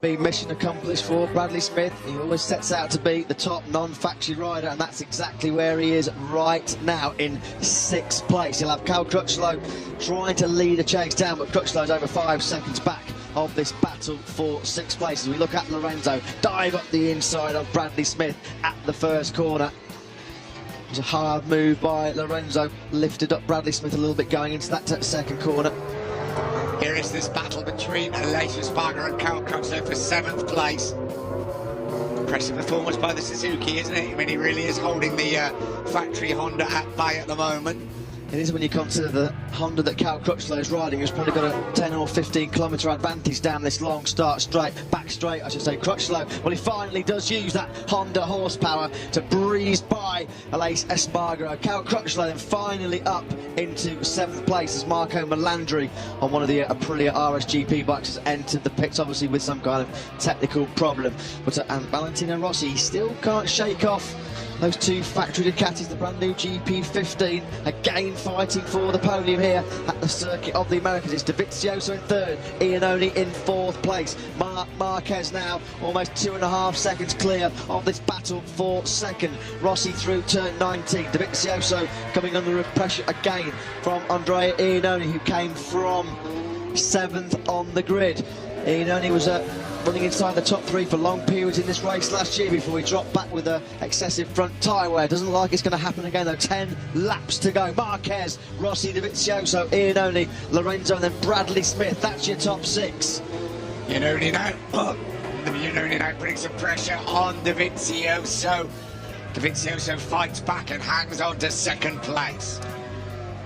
Be mission accomplished for Bradley Smith. He always sets out to be the top non-factory rider, and that's exactly where he is right now, in 6th place. He'll have Cal Crutchlow trying to lead a chase down, but Crutchlow's over 5 seconds back of this battle for 6th place. As we look at Lorenzo dive up the inside of Bradley Smith at the first corner. It was a hard move by Lorenzo, lifted up Bradley Smith a little bit going into that second corner. Here is this battle between Aleix Espargaro and Cal Crutchlow for 7th place. Impressive performance by the Suzuki, isn't it? I mean, he really is holding the factory Honda at bay at the moment. It is when you consider the Honda that Cal Crutchlow is riding, who's probably got a 10 or 15 kilometre advantage down this long back straight, I should say. Crutchlow, well, he finally does use that Honda horsepower to breeze by Aleix Espargaro. Cal Crutchlow then finally up into 7th place as Marco Melandri on one of the Aprilia RSGP bikes has entered the pits, obviously with some kind of technical problem. But and Valentino Rossi still can't shake off those two factory Ducatis, the brand new GP15, again fighting for the podium here at the Circuit of the Americas. It's Dovizioso in 3rd, Iannone in 4th place. Marquez now almost 2.5 seconds clear of this battle for 2nd. Rossi through turn 19. Dovizioso coming under pressure again from Andrea Iannone, who came from 7th on the grid. Iannone was running inside the top 3 for long periods in this race last year before he dropped back with an excessive front tyre wear. Doesn't look like it's going to happen again though. 10 laps to go. Marquez, Rossi, Dovizioso, Iannone, Lorenzo, and then Bradley Smith. That's your top 6. Iannone now putting some pressure on Dovizioso. Dovizioso fights back and hangs on to 2nd place.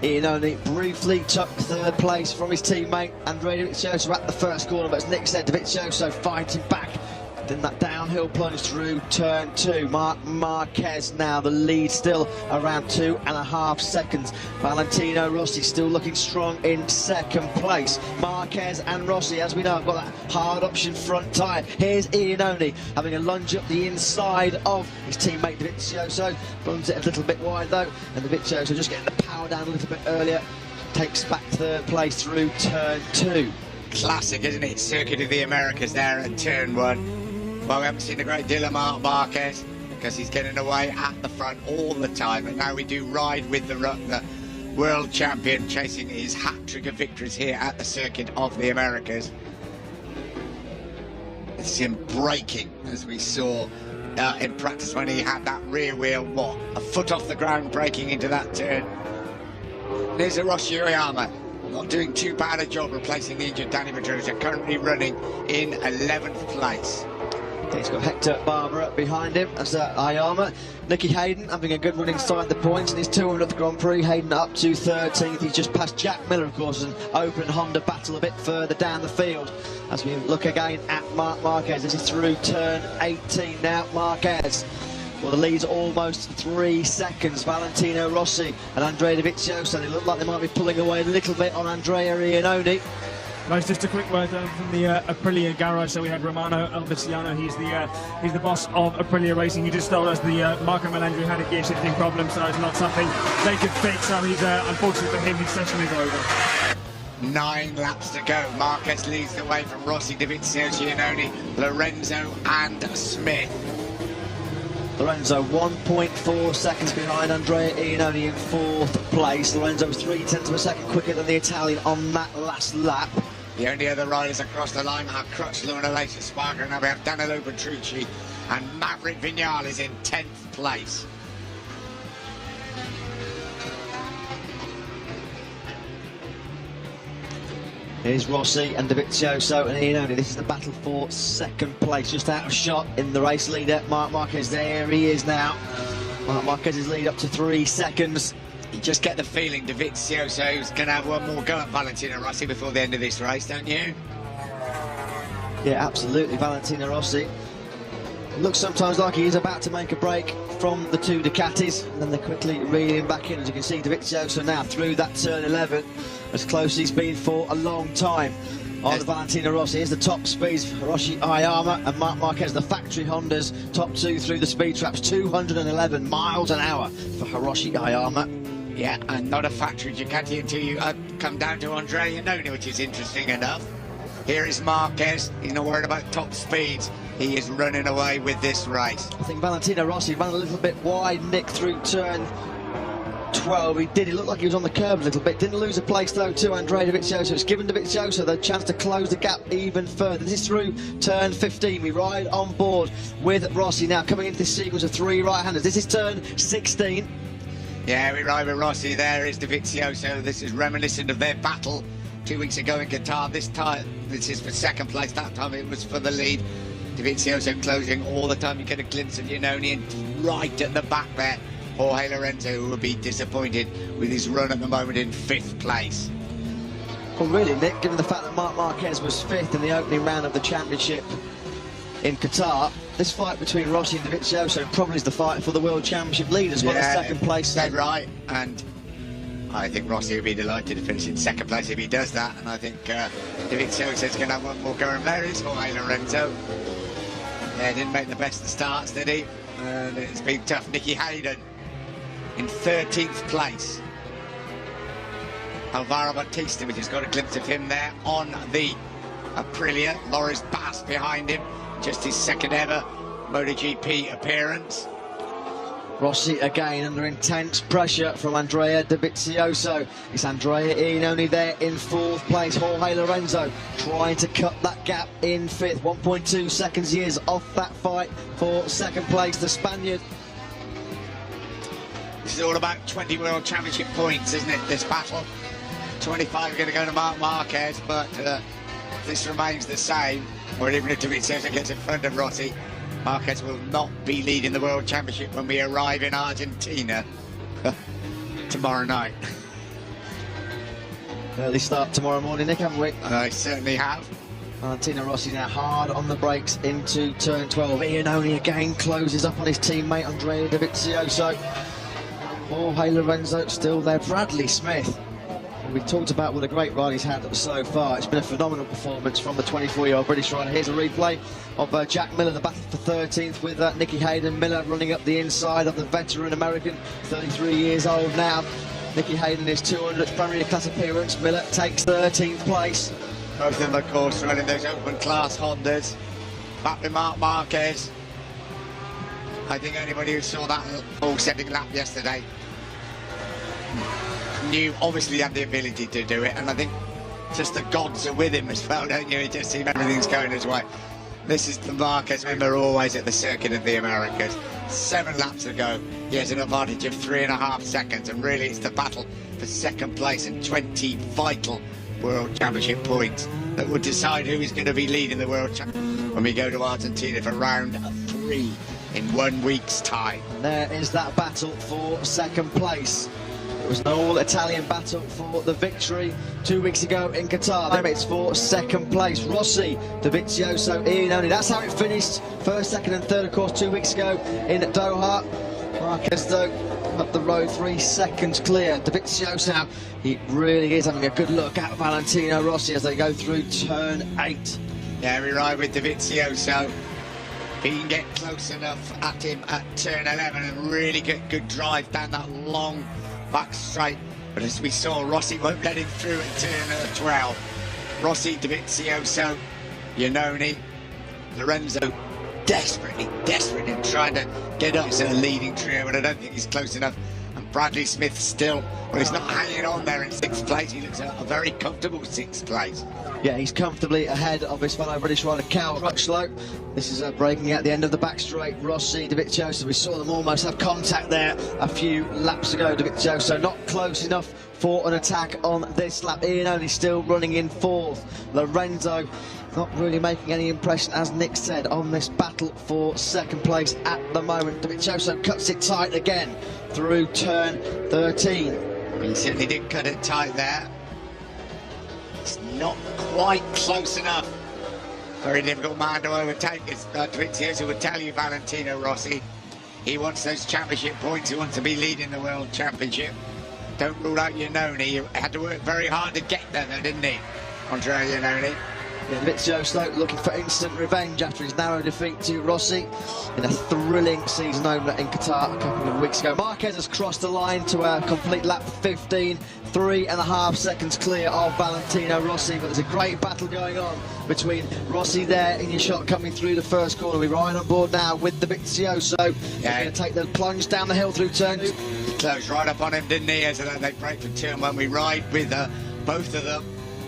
Iannone briefly took 3rd place from his teammate Andrea Dovizioso at the first corner, but as Nick said, Dovizioso fighting back. Then that downhill plunge through turn 2. Marquez now the lead, still around 2.5 seconds. Valentino Rossi still looking strong in 2nd place. Marquez and Rossi, as we know, have got that hard option front tyre. Here's Iannone having a lunge up the inside of his teammate Dovizioso. Runs it a little bit wide though, and Dovizioso just getting the power down a little bit earlier. Takes back 3rd place through turn 2. Classic, isn't it? Circuit of the Americas there at turn 1. Well, we haven't seen a great deal of Marquez because he's getting away at the front all the time, and now we do ride with the world champion chasing his hat-trick of victories here at the Circuit of the Americas. It's him braking, as we saw in practice when he had that rear wheel, a foot off the ground, braking into that turn. There's a Rossi Oyama, not doing too bad a job replacing the injured Danny Pedrosa, currently running in 11th place. He's got Hector Barbara behind him as Ayama. Nicky Hayden having a good run inside the points in his 200th Grand Prix. Hayden up to 13th. He's just passed Jack Miller, of course, an open Honda battle a bit further down the field. As we look again at Marquez, this is through turn 18 now. Marquez, well, the lead's almost 3 seconds. Valentino Rossi and Andrea Dovizioso, they look like they might be pulling away a little bit on Andrea Iannone. Guys, just a quick word from the Aprilia garage. So we had Romano Albiciano. He's the boss of Aprilia Racing. He just told us the Marco Melandri had a gear shifting problem, so it's not something they could fix. So he's unfortunately for him, his session is over. 9 laps to go. Marquez leads the way from Rossi, Dovizioso, Iannone, Lorenzo, and Smith. Lorenzo 1.4 seconds behind Andrea Iannone in 4th place. Lorenzo was 0.3 of a second quicker than the Italian on that last lap. The only other riders across the line are Crutchlow and Aleix Espargaro. Now we have Danilo Petrucci and Maverick Viñales in 10th place. Here's Rossi and Dovizioso and Iannone. This is the battle for 2nd place, just out of shot in the race leader. Marc Marquez, there he is now. Marc Marquez's lead up to 3 seconds. You just get the feeling Dovizioso's going to have one more go at Valentino Rossi before the end of this race, don't you? Yeah, absolutely. Valentino Rossi looks sometimes like he is about to make a break from the 2 Ducatis, and then they quickly reel him back in. As you can see, Dovizioso now through that turn 11, as close as he's been for a long time. On Valentino Rossi is the top speeds for Rossi Ayama and Marc Marquez, the factory Hondas, top 2 through the speed traps, 211 miles an hour for Hiroshi Ayama. Yeah, and not a factory Ducati until you come down to Andrea Iannone, which is interesting enough. Here is Marquez. He's not worried about top speeds. He is running away with this race. I think Valentino Rossi ran a little bit wide, Nick, through turn 12. He did. He looked like he was on the curb a little bit. Didn't lose a place, though, to Andrea Dovizioso. It's given Dovizioso the chance to close the gap even further. This is through turn 15. We ride on board with Rossi now, coming into this sequence of 3 right-handers. This is turn 16. Yeah, we ride with Rossi. There is Dovizioso. This is reminiscent of their battle 2 weeks ago in Qatar. This time, this is for second place. That time it was for the lead. Dovizioso closing all the time. You get a glimpse of Iannone, and right at the back there, Jorge Lorenzo, who will be disappointed with his run at the moment in 5th place. Well, really, Nick, given the fact that Marc Marquez was 5th in the opening round of the championship in Qatar, this fight between Rossi and Dovizioso probably is the fight for the World Championship lead as well as second place. That's right, and I think Rossi will be delighted to finish in second place if he does that, and I think Dovizioso is going to have one more go, and there is Jorge Lorenzo. Yeah, didn't make the best of starts, did he? And it's been tough. Nicky Hayden in 13th place. Alvaro Bautista, we just got a glimpse of him there on the Aprilia. Loris Bass behind him, just his second ever MotoGP appearance. Rossi again under intense pressure from Andrea Dovizioso. It's Andrea Iannone there in 4th place. Jorge Lorenzo trying to cut that gap in 5th. 1.2 seconds he is off that fight for second place. The Spaniard. This is all about 20 World Championship points, isn't it, this battle? 25 are going to go to Marc Marquez, but this remains the same. Or even if Dovizioso gets in front of Rossi, Marquez will not be leading the World Championship when we arrive in Argentina tomorrow night. Early start tomorrow morning, Nick, haven't we? I certainly have. Valentino Rossi now hard on the brakes into turn 12. Iannone again closes up on his teammate Andrea Dovizioso. Jorge Lorenzo still there. Bradley Smith, we've talked about what a great ride he's had so far. It's been a phenomenal performance from the 24-year-old British rider. Here's a replay of Jack Miller, the battle for 13th with Nicky Hayden. Miller running up the inside of the veteran American, 33 years old now. Nicky Hayden is 200th Premier Class appearance. Miller takes 13th place. Both of them, of course, running those open class Hondas. Back with Marc Marquez. I think anybody who saw that all-setting lap yesterday knew, obviously, he had the ability to do it, and I think just the gods are with him as well, don't you? It just seems everything's going his way. This is the Marquez member always at the Circuit of the Americas. 7 laps ago, he has an advantage of 3.5 seconds, and really it's the battle for second place and 20 vital World Championship points that will decide who is going to be leading the World Championship when we go to Argentina for round 3 in 1 week's time. And there is that battle for second place. It was an all-Italian battle for the victory 2 weeks ago in Qatar. It's for second place. Rossi, Dovizioso, Iannone. That's how it finished. First, second and third, of course, 2 weeks ago in Doha. Marquez, though, up the road 3 seconds clear. Dovizioso, he really is having a good look at Valentino Rossi as they go through turn 8. Yeah, we ride with Dovizioso. He can get close enough at him at turn 11 and really get good drive down that long back straight, but as we saw, Rossi won't let him through at turn 12. Rossi, Dovizioso, Iannone, Lorenzo desperately trying to get up to the leading trio, but I don't think he's close enough. And Bradley Smith still, well, he's not hanging on there in 6th place. He looks at a very comfortable 6th place. Yeah, he's comfortably ahead of his fellow British rider Cal Crutchlow. This is breaking at the end of the back straight. Rossi, Dovizioso, we saw them almost have contact there a few laps ago. Dovizioso not close enough for an attack on this lap. Iannone still running in 4th. Lorenzo not really making any impression, as Nick said, on this battle for second place at the moment. Dovizioso cuts it tight again through turn 13. He certainly did cut it tight there. It's not quite close enough. Very difficult man to overtake. It's Dovizioso would tell you, Valentino Rossi. He wants those championship points. He wants to be leading the World Championship. Don't rule out Iannone. He had to work very hard to get there, though, didn't he? Andrea Iannone. Yeah, Dovizioso looking for instant revenge after his narrow defeat to Rossi in a thrilling season opener in Qatar a couple of weeks ago. Marquez has crossed the line to a complete lap 15, 3.5 seconds clear of Valentino Rossi, but there's a great battle going on between Rossi there in your shot coming through the first corner. We're right on board now with Dovizioso. They're going to take the plunge down the hill through turn 2. He closed right up on him, didn't he? As they break for turn 1, we ride with both of them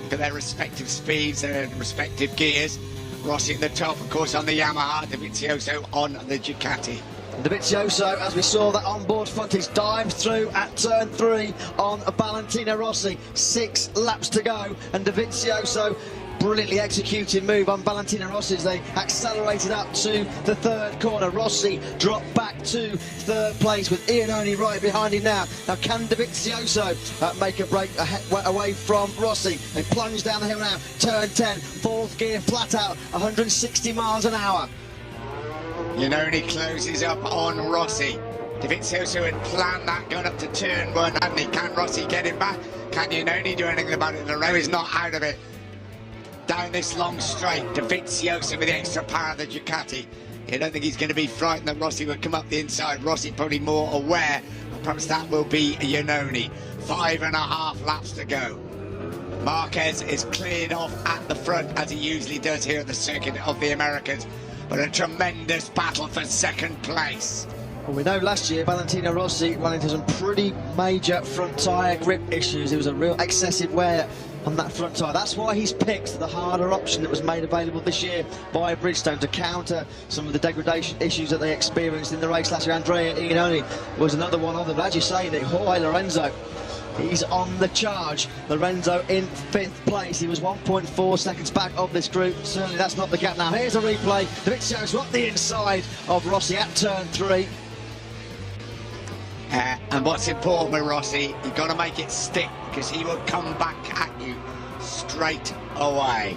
for their respective speeds, their respective gears. Rossi at the top, of course, on the Yamaha, Dovizioso on the Ducati. Dovizioso, as we saw that onboard frontage dive through at turn 3 on Valentino Rossi. 6 laps to go, and Dovizioso brilliantly executed move on Valentino Rossi as they accelerated up to the third corner. Rossi dropped back to third place with Iannone right behind him now. Now can Dovizioso make a break away from Rossi? They plunge down the hill now, turn 10, fourth gear flat out, 160 miles an hour. Iannone closes up on Rossi. Dovizioso had planned that going up to turn 1, hadn't he? Can Rossi get him back? Can Iannone do anything about it? The row is not out of it. Down this long straight, Dovizioso with the extra power of the Ducati. I don't think he's going to be frightened that Rossi will come up the inside. Rossi probably more aware. Perhaps that will be Iannone. 5.5 laps to go. Marquez is cleared off at the front, as he usually does here at the circuit of the Americas. But a tremendous battle for second place. Well, we know last year Valentino Rossi ran into some pretty major front tyre grip issues. It was a real excessive wear on that front tyre. That's why he's picked the harder option that was made available this year by Bridgestone to counter some of the degradation issues that they experienced in the race last year. Andrea Iannone was another one of them. But as you say, Nick, Jorge Lorenzo, he's on the charge. Lorenzo in 5th place. He was 1.4 seconds back of this group. Certainly that's not the gap now. Here's a replay. Dovizioso up the inside of Rossi at turn 3. And what's important with Rossi, you've got to make it stick, because he will come back at you straight away.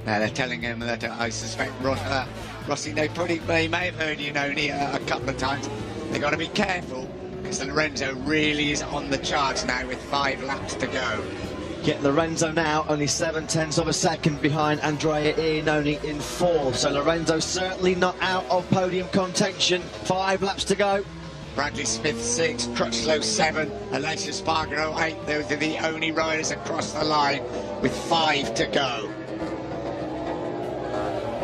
Now they're telling him that I suspect Rossi, they may have heard Iannone a couple of times. They've got to be careful, because Lorenzo really is on the charge now with 5 laps to go. Get Lorenzo now only 7/10 of a second behind Andrea Iannone in 4th. So Lorenzo certainly not out of podium contention. 5 laps to go. Bradley Smith 6, Crutchlow 7, Alessio Spargaro 8. Those are the only riders across the line with 5 to go.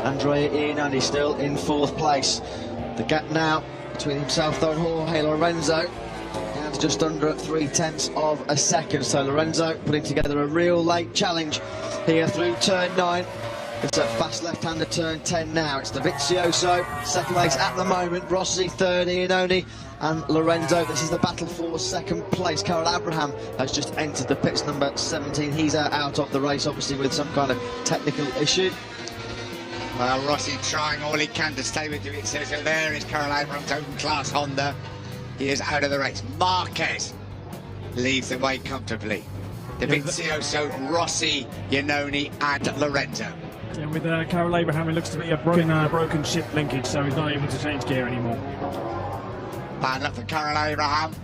Andrea Iannone still in 4th place. The gap now between himself though and Jorge Lorenzo down to just under 3/10 of a second. So Lorenzo putting together a real late challenge here through turn 9. It's a fast left-hander turn 10 now. It's Dovizioso, second place at the moment. Rossi third, Iannone and Lorenzo. This is the battle for second place. Carol Abraham has just entered the pits, number 17. He's out of the race, obviously, with some kind of technical issue. Well, Rossi trying all he can to stay with Dovizioso. There is Carol Abraham's open class Honda. He is out of the race. Marquez leads the way comfortably. Dovizioso, Rossi, Iannone and Lorenzo. Yeah, with Carol Abraham, it looks to be a broken ship linkage, so he's not able to change gear anymore. Bad luck for Carol Abraham.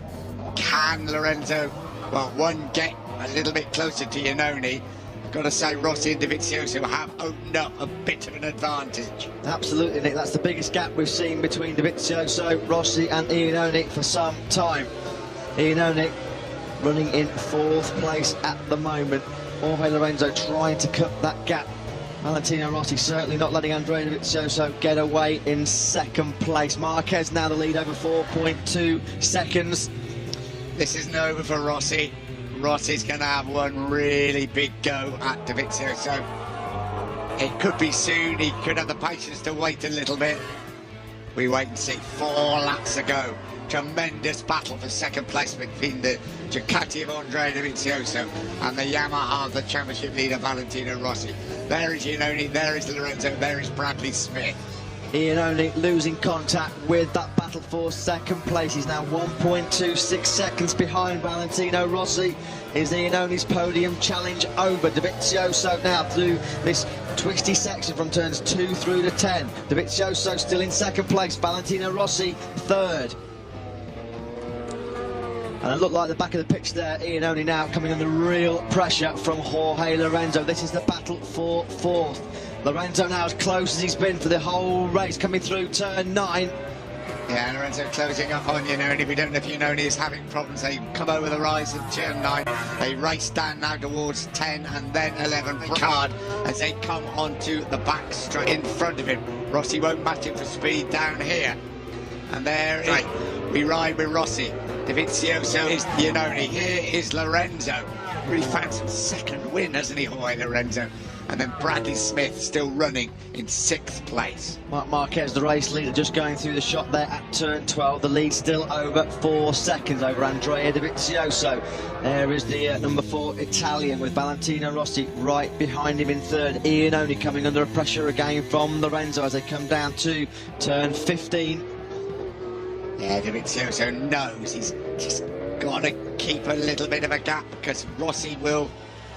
Can Lorenzo, well, one get a little bit closer to Iannone? Got to say, Rossi and Dovizioso have opened up a bit of an advantage. Absolutely, Nick. That's the biggest gap we've seen between Dovizioso, Rossi and Iannone for some time. Iannone running in 4th place at the moment. Jorge Lorenzo trying to cut that gap. Valentino Rossi certainly not letting Andrea Dovizioso get away in 2nd place. Marquez now the lead over 4.2 seconds. This isn't over for Rossi. Rossi's going to have one really big go at Dovizioso. It could be soon. He could have the patience to wait a little bit. We wait and see. 4 laps to go. Tremendous battle for second place between the Ducati of Andrea Dovizioso and the Yamaha of the championship leader Valentino Rossi. There is Iannone, there is Lorenzo, there is Bradley Smith. Iannone losing contact with that battle for second place. He's now 1.26 seconds behind Valentino Rossi. Is Iannone's podium challenge over? Dovizioso now through this twisty section from turns 2 through to 10. Dovizioso still in second place. Valentino Rossi third. And it looked like the back of the pitch there, Iannone now coming under real pressure from Jorge Lorenzo. This is the battle for fourth. Lorenzo now as close as he's been for the whole race, coming through turn 9. Yeah, Lorenzo closing up on Iannone. We don't know if Iannone is having problems. They come over the rise of turn 9. They race down now towards 10 and then 11. Card as they come onto the back straight in front of him. Rossi won't match him for speed down here. And there is, we ride with Rossi. Dovizioso is Iannone. Here is Lorenzo. Really found some second win, hasn't he, Jorge Lorenzo? And then Bradley Smith still running in 6th place. Marquez, the race leader, just going through the shot there at turn 12. The lead still over 4 seconds over Andrea Dovizioso. There is the number 4 Italian with Valentino Rossi right behind him in 3rd. Iannone coming under pressure again from Lorenzo as they come down to turn 15. Yeah, Dovizioso knows he's just got to keep a little bit of a gap because Rossi will,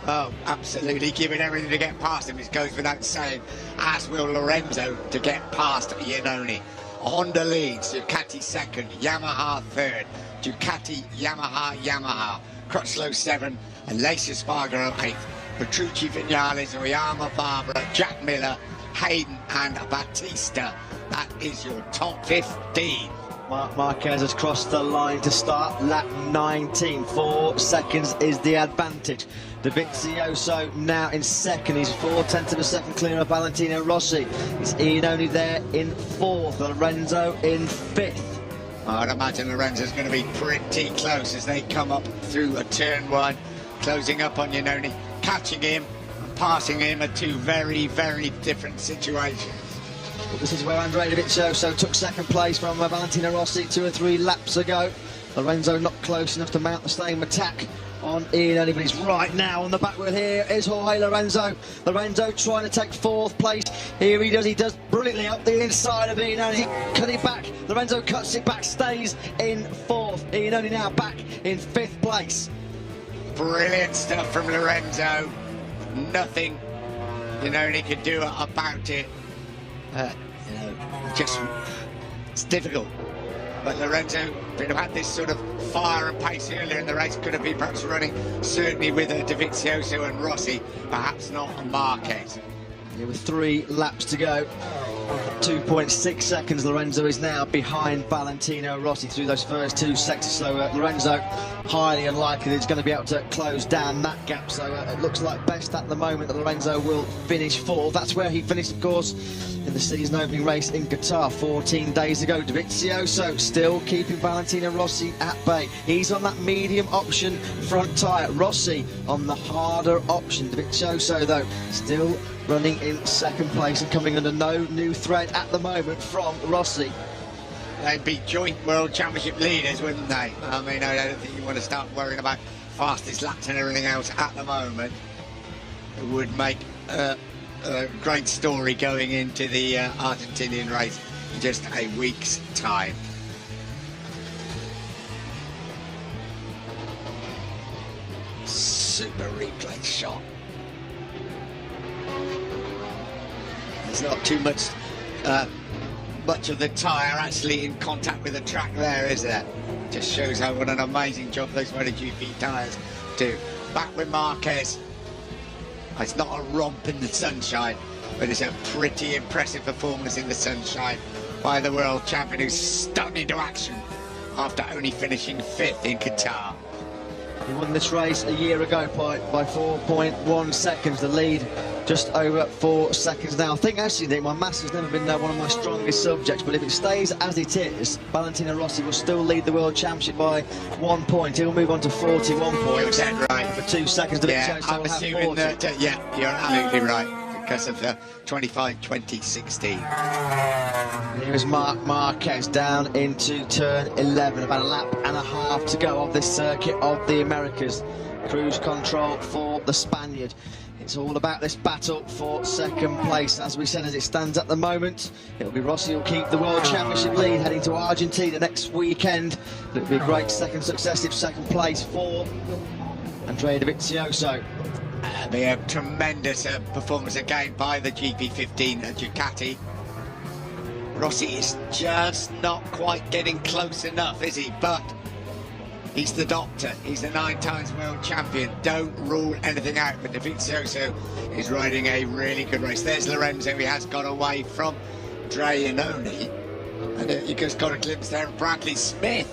oh, absolutely give it everything to get past him. It goes without saying, as will Lorenzo to get past Iannone. Honda leads, Ducati 2nd, Yamaha 3rd, Ducati, Yamaha, Crutchlow 7th, and Lace Espargaro 8th. Petrucci, Vinales, Oyama, Barbara, Jack Miller, Hayden, and Batista. That is your top 15. Marquez has crossed the line to start lap 19. 4 seconds is the advantage. Dovizioso now in 2nd. He's 4/10 of a second clear of Valentino Rossi. It's Iannone there in 4th. Lorenzo in 5th. I'd imagine Lorenzo's going to be pretty close as they come up through a turn 1, closing up on Iannone, catching him and passing him are 2 very, very different situations. This is where Andrea Dovizioso took 2nd place from Valentino Rossi 2 or 3 laps ago. Lorenzo not close enough to mount the same attack on Iannone, but he's right now on the back wheel. Here is Jorge Lorenzo. Lorenzo trying to take 4th place. Here he does brilliantly up the inside of Iannone. Cut it back. Lorenzo cuts it back, stays in 4th. Iannone now back in 5th place. Brilliant stuff from Lorenzo. Nothing Iannone could do about it. It's difficult. But Lorenzo could have had this sort of fire and pace earlier in the race, could have been perhaps running certainly with Dovizioso and Rossi, perhaps not Marquez. Yeah, with 3 laps to go. 2.6 seconds Lorenzo is now behind Valentino Rossi through those first 2 sectors, so Lorenzo highly unlikely that he's going to be able to close down that gap, so it looks like best at the moment that Lorenzo will finish 4th. That's where he finished, of course, in the season opening race in Qatar 14 days ago. Dovizioso still keeping Valentino Rossi at bay. He's on that medium option front tyre, Rossi on the harder option. Dovizioso though still running in 2nd place and coming under no new threat at the moment from Rossi. They'd be joint World Championship leaders, wouldn't they? I mean, I don't think you want to start worrying about fastest laps and everything else at the moment. It would make a great story going into the Argentinian race in just a week's time. Super replay shot. There's not too much of the tyre actually in contact with the track there, is there? Just shows how what an amazing job those MotoGP tyres do. Back with Marquez. It's not a romp in the sunshine, but it's a pretty impressive performance in the sunshine by the world champion who's stung into action after only finishing 5th in Qatar. He won this race a year ago by 4.1 seconds. The lead just over 4 seconds now. I think actually that my maths has never been one of my strongest subjects, but if it stays as it is, Valentino Rossi will still lead the World Championship by 1 point. He'll move on to 41 points. You're dead right. For 2 seconds. Yeah, I'm assuming that, yeah, you're absolutely right. Because of the 25-20-16. Here's Marquez down into turn 11. About a lap and a half to go of this circuit of the Americas. Cruise control for the Spaniard. It's all about this battle for 2nd place. As we said, as it stands at the moment, it'll be Rossi who'll keep the World Championship lead heading to Argentina next weekend. It'll be a great successive 2nd place for Andrea Dovizioso. Be a tremendous performance again by the GP15 Ducati. Rossi is just not quite getting close enough, is he? But He's the doctor. He's the 9 times world champion. Don't rule anything out. But Dovizioso is riding a really good race. There's Lorenzo. He has got away from Iannone. And you just got a glimpse there of Bradley Smith,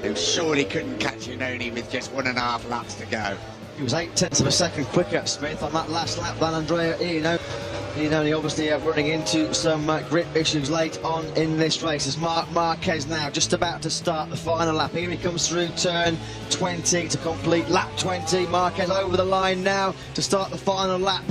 who surely couldn't catch Iannone with just 1.5 laps to go. He was 0.8 of a second quicker, Smith, on that last lap than Andrea Iannone. Iannone obviously running into some grip issues late on in this race as Marquez now just about to start the final lap. Here he comes through turn 20 to complete lap 20. Marquez over the line now to start the final lap.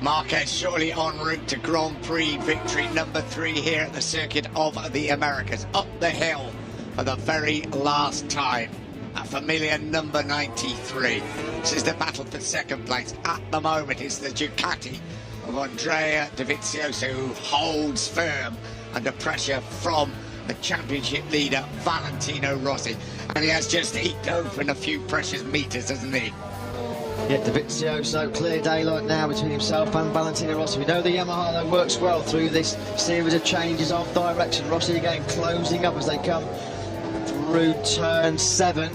Marquez surely en route to Grand Prix victory number 3 here at the Circuit of the Americas. Up the hill for the very last time. A familiar number 93. This is the battle for second place. At the moment, it's the Ducati of Andrea Dovizioso who holds firm under pressure from the championship leader, Valentino Rossi. And he has just eked open a few precious meters, hasn't he? Yeah, Dovizioso, clear daylight now between himself and Valentino Rossi. We know the Yamaha though works well through this series of changes of direction. Rossi again closing up as they come through turn 7.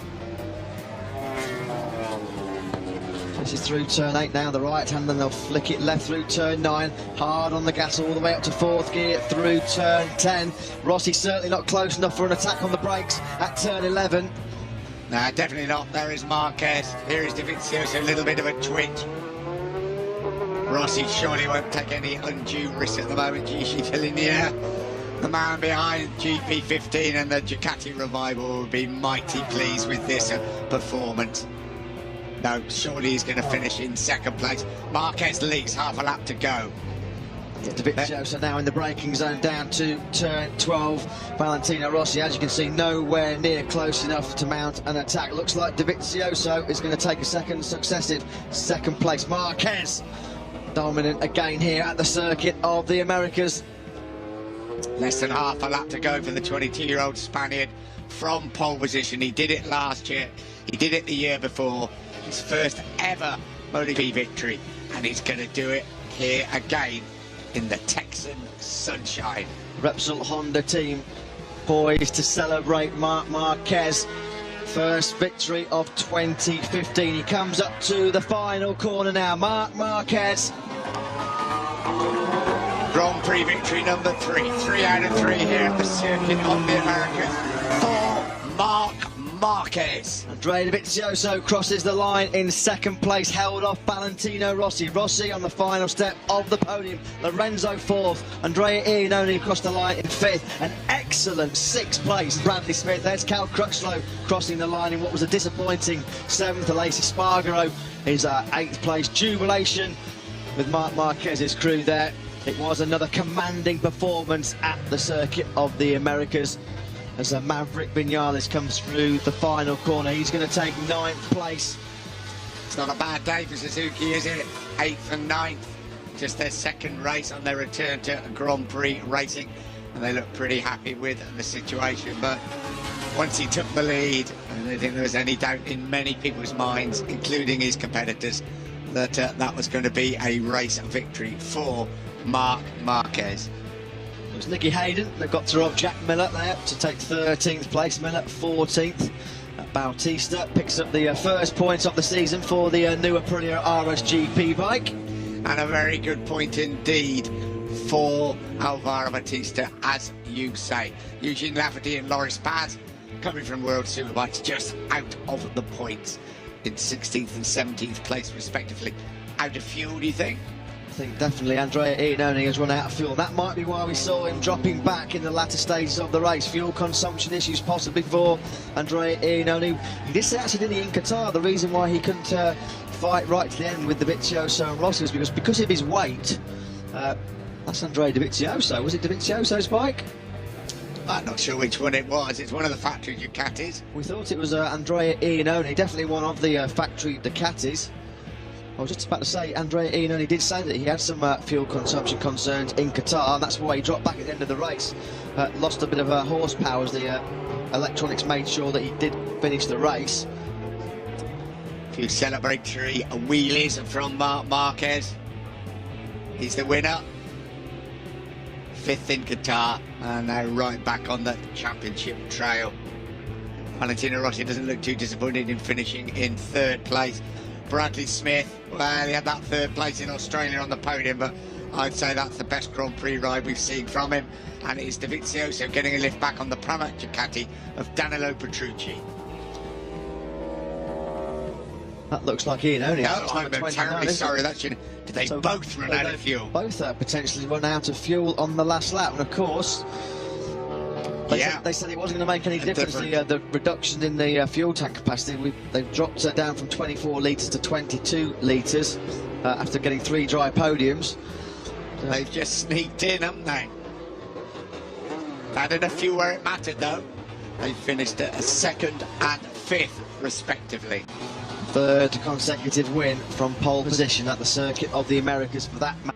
This is through turn 8 now, the right hand, then they'll flick it left through turn 9. Hard on the gas all the way up to 4th gear through turn 10. Rossi certainly not close enough for an attack on the brakes at turn 11. No, definitely not. There is Marquez. Here is Dovizioso, a little bit of a twitch. Rossi surely won't take any undue risks at the moment. Gigi Dell'Ignea, the man behind GP15 and the Ducati Revival, will be mighty pleased with this performance. No, surely he's going to finish in second place. Marquez leads, half a lap to go. Dovizioso now in the braking zone down to turn 12. Valentino Rossi, as you can see, nowhere near close enough to mount an attack. Looks like Dovizioso is going to take a successive second place. Marquez dominant again here at the Circuit of the Americas. Less than half a lap to go for the 22-year-old Spaniard from pole position. He did it last year. He did it the year before. His first ever MotoGP victory, and he's going to do it here again in the Texan sunshine. Repsol Honda team poised to celebrate Marquez. First victory of 2015. He comes up to the final corner now. Marquez. Grand Prix victory number 3. 3 out of 3 here at the Circuit of the Americas for Marquez. Andrea Dovizioso crosses the line in second place, held off Valentino Rossi. Rossi on the final step of the podium. Lorenzo 4th. Andrea Iannone across the line in 5th. An excellent 6th place. Bradley Smith. There's Cal Crutchlow crossing the line in what was a disappointing 7th. Alessi Spargaro is 8th place. Jubilation with Marquez's crew there. It was another commanding performance at the Circuit of the Americas as Maverick Vinales comes through the final corner. He's going to take 9th place. It's not a bad day for Suzuki, is it? 8th and 9th. Just their second race on their return to Grand Prix racing. And they look pretty happy with the situation. But once he took the lead, I don't think there was any doubt in many people's minds, including his competitors, that that was going to be a race victory for Marquez. It was Nicky Hayden that got to rob Jack Miller there to take 13th place. Miller 14th. Bautista picks up the first points of the season for the new Aprilia RSGP bike. And a very good point indeed for Alvaro Bautista, as you say. Eugene Lafferty and Loris Paz coming from World Superbikes just out of the points in 16th and 17th place respectively. Out of fuel, do you think? I think definitely Andrea Iannone has run out of fuel. That might be why we saw him dropping back in the latter stages of the race. Fuel consumption issues possibly for Andrea Iannone. He did say actually, didn't he, in Qatar, the reason why he couldn't fight right to the end with Dovizioso and Rossi was because of his weight. That's Andrea Dovizioso. Was it Dovizioso's bike? I'm not sure which one it was. It's one of the factory Ducatis. We thought it was Andrea Iannone, definitely one of the factory Ducatis. I was just about to say, Andrea Iannone did say that he had some fuel consumption concerns in Qatar, and that's why he dropped back at the end of the race. Lost a bit of horsepower as the electronics made sure that he did finish the race. A few celebratory wheelies from Marquez. He's the winner. 5th in Qatar, and now right back on the championship trail. Valentino Rossi doesn't look too disappointed in finishing in third place. Bradley Smith, well, he had that third place in Australia on the podium, but I'd say that's the best Grand Prix ride we've seen from him. And it is Dovizioso getting a lift back on the Pramac Ducati of Danilo Petrucci. That looks like Ian only. No, I'm terribly sorry. That should. Did they both run out of fuel? Both potentially run out of fuel on the last lap, and of course, they said it wasn't going to make any difference. The reduction in the fuel tank capacity, they've dropped it down from 24 litres to 22 litres after getting 3 dry podiums. They've just sneaked in, haven't they? Added a few where it mattered, though. They finished at 2nd and 5th, respectively. 3rd consecutive win from pole position at the circuit of the Americas for that match.